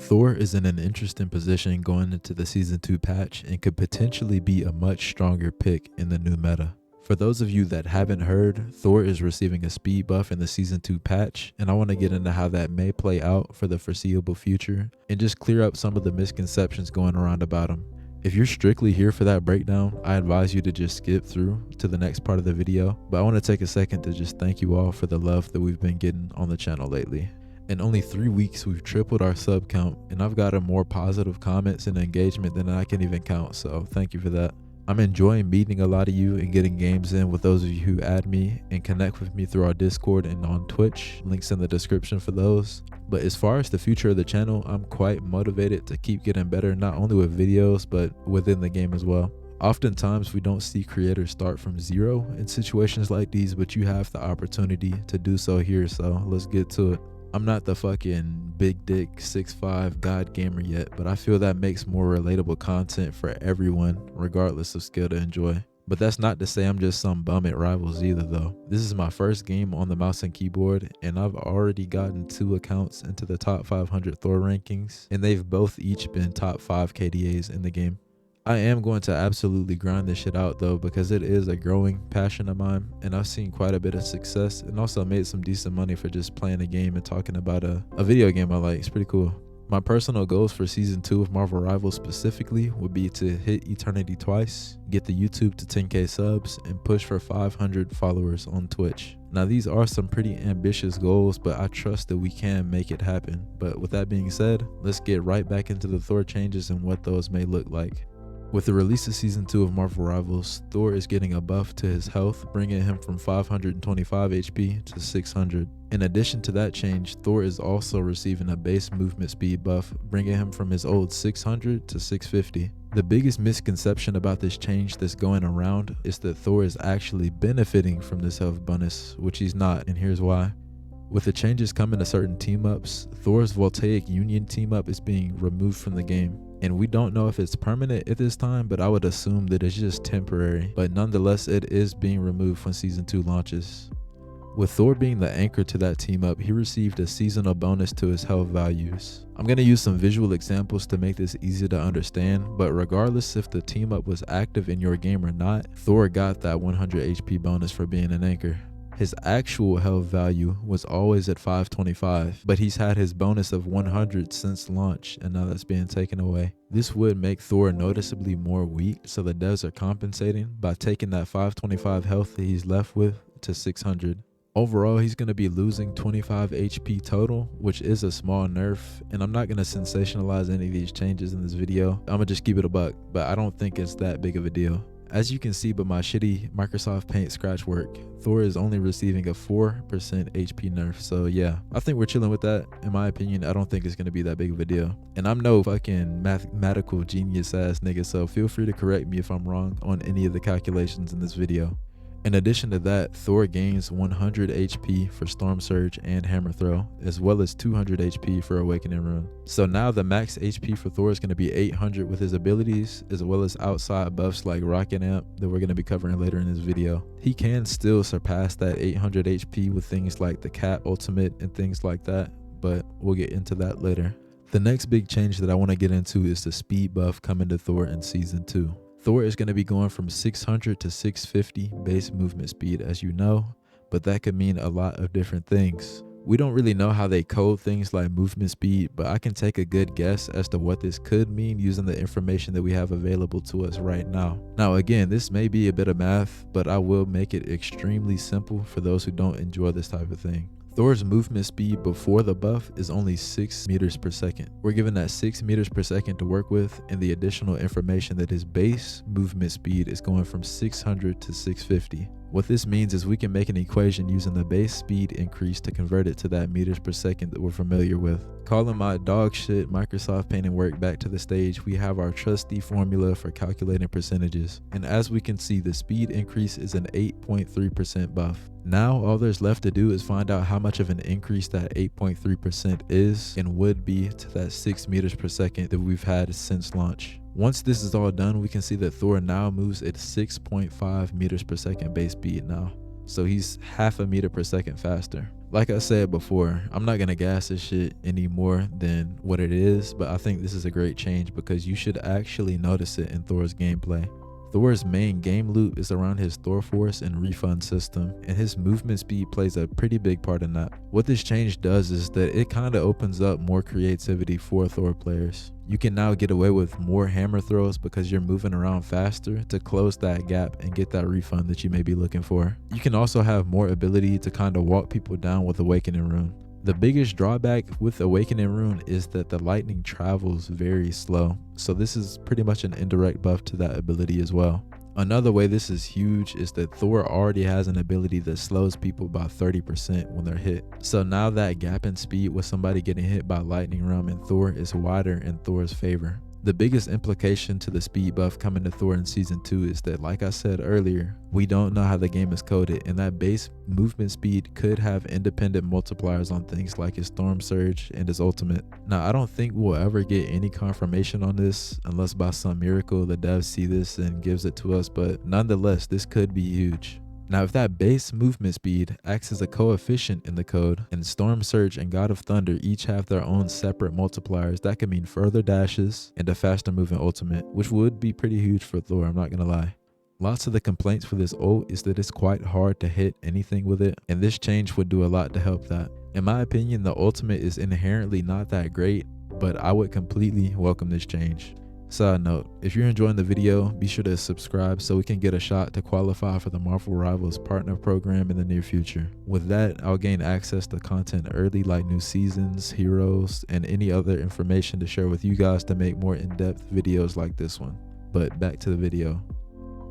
Thor is in an interesting position going into the Season 2 patch and could potentially be a much stronger pick in the new meta. For those of you that haven't heard, Thor is receiving a speed buff in the Season 2 patch, and I want to get into how that may play out for the foreseeable future and just clear up some of the misconceptions going around about him. If you're strictly here for that breakdown, I advise you to just skip through to the next part of the video, but I want to take a second to just thank you all for the love that we've been getting on the channel lately. In only 3 weeks, we've tripled our sub count, and I've gotten more positive comments and engagement than I can even count, so thank you for that. I'm enjoying meeting a lot of you and getting games in with those of you who add me and connect with me through our Discord and on Twitch, links in the description for those. But as far as the future of the channel, I'm quite motivated to keep getting better, not only with videos, but within the game as well. Oftentimes, we don't see creators start from zero in situations like these, but you have the opportunity to do so here, so let's get to it. I'm not the fucking big dick 6'5" god gamer yet, but I feel that makes more relatable content for everyone, regardless of skill to enjoy. But that's not to say I'm just some bum at Rivals either though. This is my first game on the mouse and keyboard, and I've already gotten 2 accounts into the top 500 Thor rankings, and they've both each been top 5 KDAs in the game. I am going to absolutely grind this shit out though, because it is a growing passion of mine, and I've seen quite a bit of success and also made some decent money for just playing a game and talking about a video game I like. It's pretty cool. My personal goals for Season 2 of Marvel Rivals specifically would be to hit Eternity twice, get the YouTube to 10k subs, and push for 500 followers on Twitch. Now these are some pretty ambitious goals, but I trust that we can make it happen. But with that being said, let's get right back into the Thor changes and what those may look like. With the release of Season 2 of Marvel Rivals, Thor is getting a buff to his health, bringing him from 525 HP to 600. In addition to that change, Thor is also receiving a base movement speed buff, bringing him from his old 600 to 650. The biggest misconception about this change that's going around is that Thor is actually benefiting from this health bonus, which he's not, and here's why. With the changes coming to certain team-ups, Thor's Voltaic Union team-up is being removed from the game. And we don't know if it's permanent at this time, but I would assume that it's just temporary. But nonetheless, it is being removed when Season 2 launches. With Thor being the anchor to that team-up, he received a seasonal bonus to his health values. I'm going to use some visual examples to make this easy to understand, but regardless if the team-up was active in your game or not, Thor got that 100 HP bonus for being an anchor. His actual health value was always at 525, but he's had his bonus of 100 since launch, and now that's being taken away. This would make Thor noticeably more weak, so the devs are compensating by taking that 525 health that he's left with to 600. Overall, he's going to be losing 25 HP total, which is a small nerf, and I'm not going to sensationalize any of these changes in this video. I'm going to just keep it a buck, but I don't think it's that big of a deal. As you can see by my shitty Microsoft Paint scratch work, Thor is only receiving a 4% HP nerf, so yeah, I think we're chilling with that. In my opinion, I don't think it's going to be that big of a deal. And I'm no fucking mathematical genius ass nigga, so feel free to correct me if I'm wrong on any of the calculations in this video. In addition to that, Thor gains 100 HP for Storm Surge and Hammer Throw, as well as 200 HP for Awakening Rune. So now the max HP for Thor is going to be 800 with his abilities, as well as outside buffs like Rocket Amp that we're going to be covering later in this video. He can still surpass that 800 HP with things like the Cat Ultimate and things like that, but we'll get into that later. The next big change that I want to get into is the speed buff coming to Thor in Season 2. Thor is going to be going from 600 to 650 base movement speed, as you know, but that could mean a lot of different things. We don't really know how they code things like movement speed, but I can take a good guess as to what this could mean using the information that we have available to us right now. Now again, this may be a bit of math, but I will make it extremely simple for those who don't enjoy this type of thing. Thor's movement speed before the buff is only 6 meters per second. We're given that 6 meters per second to work with, and the additional information that his base movement speed is going from 600 to 650. What this means is we can make an equation using the base speed increase to convert it to that meters per second that we're familiar with. Calling my dog shit Microsoft Paint and work back to the stage, we have our trusty formula for calculating percentages. And as we can see, the speed increase is an 8.3% buff. Now all there's left to do is find out how much of an increase that 8.3% is and would be to that 6 meters per second that we've had since launch. Once this is all done, we can see that Thor now moves at 6.5 meters per second base speed now. so he's half a meter per second faster. Like I said before, I'm not gonna gas this shit any more than what it is, but I think this is a great change because you should actually notice it in Thor's gameplay. Thor's main game loop is around his Thor Force and refund system, and his movement speed plays a pretty big part in that. What this change does is that it kind of opens up more creativity for Thor players. You can now get away with more hammer throws because you're moving around faster to close that gap and get that refund that you may be looking for. You can also have more ability to kind of walk people down with Awakening Rune. The biggest drawback with Awakening Rune is that the lightning travels very slow, so this is pretty much an indirect buff to that ability as well. Another way this is huge is that Thor already has an ability that slows people by 30% when they're hit. So now that gap in speed with somebody getting hit by lightning realm and Thor is wider in Thor's favor. The biggest implication to the speed buff coming to Thor in Season 2 is that, like I said earlier, we don't know how the game is coded, and that base movement speed could have independent multipliers on things like his Storm Surge and his ultimate. Now, I don't think we'll ever get any confirmation on this unless by some miracle the devs see this and gives it to us, but nonetheless, this could be huge. Now, if that base movement speed acts as a coefficient in the code, and Storm Surge and God of Thunder each have their own separate multipliers, that could mean further dashes and a faster moving ultimate, which would be pretty huge for Thor, I'm not gonna lie. Lots of the complaints for this ult is that it's quite hard to hit anything with it, and this change would do a lot to help that. In my opinion, the ultimate is inherently not that great, but I would completely welcome this change. Side note, if you're enjoying the video, be sure to subscribe so we can get a shot to qualify for the Marvel Rivals Partner Program in the near future. With that, I'll gain access to content early like new seasons, heroes, and any other information to share with you guys to make more in-depth videos like this one. But back to the video.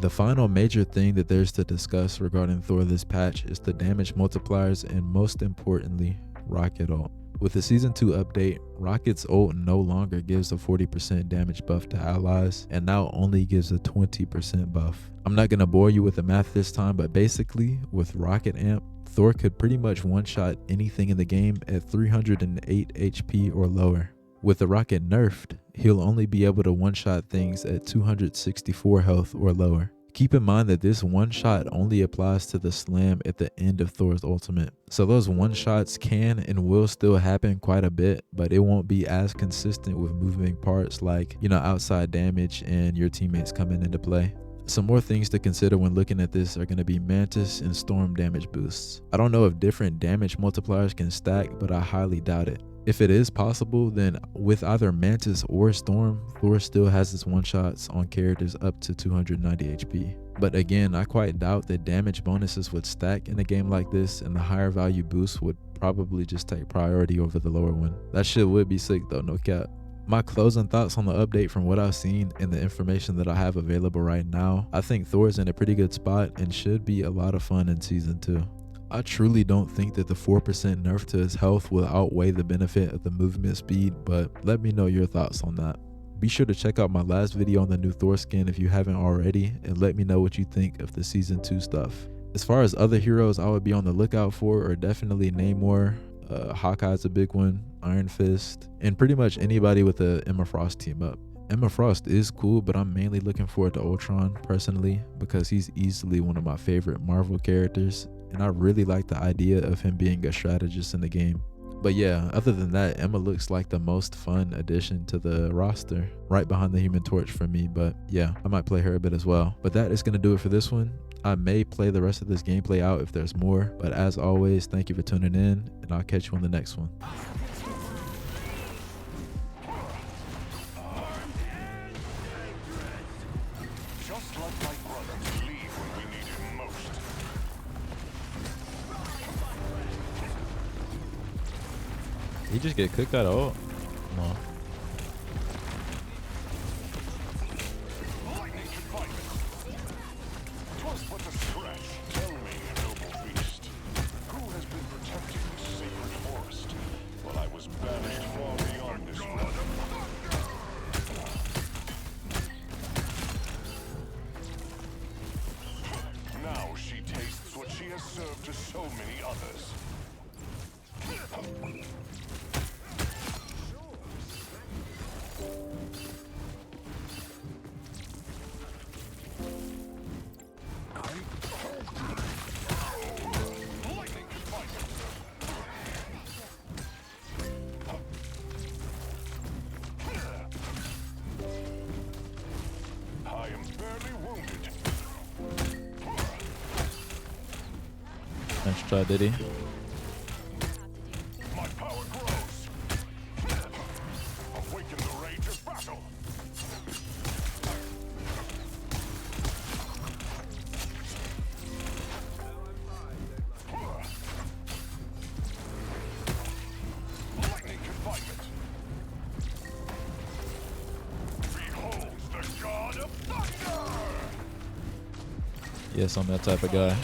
The final major thing that there's to discuss regarding Thor this patch is the damage multipliers and most importantly, Rocket ult. With the Season 2 update, Rocket's ult no longer gives a 40% damage buff to allies and now only gives a 20% buff. I'm not going to bore you with the math this time, but basically with Rocket Amp, Thor could pretty much one-shot anything in the game at 308 HP or lower. With the Rocket nerfed, he'll only be able to one-shot things at 264 health or lower. Keep in mind that this one shot only applies to the slam at the end of Thor's ultimate. So those one shots can and will still happen quite a bit, but it won't be as consistent with moving parts like, outside damage and your teammates coming into play. Some more things to consider when looking at this are going to be Mantis and Storm damage boosts. I don't know if different damage multipliers can stack, but I highly doubt it. If it is possible, then with either Mantis or Storm, Thor still has his one-shots on characters up to 290 HP. But again, I quite doubt that damage bonuses would stack in a game like this, and the higher value boost would probably just take priority over the lower one. That shit would be sick though, no cap. My closing thoughts on the update from what I've seen and the information that I have available right now, I think Thor's in a pretty good spot and should be a lot of fun in Season 2. I truly don't think that the 4% nerf to his health will outweigh the benefit of the movement speed, but let me know your thoughts on that. Be sure to check out my last video on the new Thor skin if you haven't already, and let me know what you think of the Season 2 stuff. As far as other heroes I would be on the lookout for are definitely Namor, Hawkeye's a big one, Iron Fist, and pretty much anybody with a Emma Frost team up. Emma Frost is cool, but I'm mainly looking forward to Ultron personally because he's easily one of my favorite Marvel characters, and I really like the idea of him being a strategist in the game. But yeah, other than that, Emma looks like the most fun addition to the roster, right behind the Human Torch for me. But yeah, I might play her a bit as well. But that is going to do it for this one. I may play the rest of this gameplay out if there's more, but as always, thank you for tuning in, and I'll catch you on the next one. Just like my brothers leave when we need him most. Did he just get cooked out of ult? No. Lightning can fight. 'Twas but a scratch. Tell me, noble beast, who has been protecting this sacred forest while I was banished far beyond this land? Now she tastes what she has served to so many others. Nice try, Diddy. My power grows. Awaken the rage of battle. Lightning confinement. Behold the god of thunder. Yes, I'm that type of guy.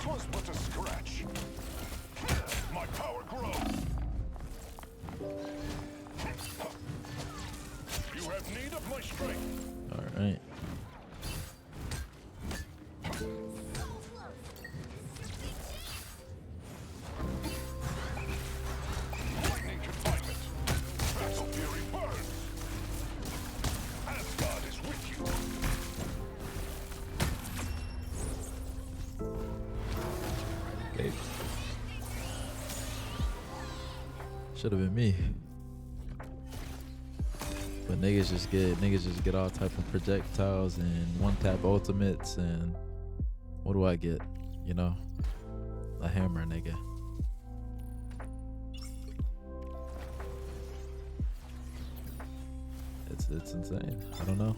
Twas but a scratch. My power grows. You have need of my strength. All right. Lightning confinement. Battle fury burns. Asgard is with you. Okay. Should have been me. But niggas just get all type of projectiles and one tap ultimates, and what do I get? You know? A hammer, nigga. It's insane. I don't know.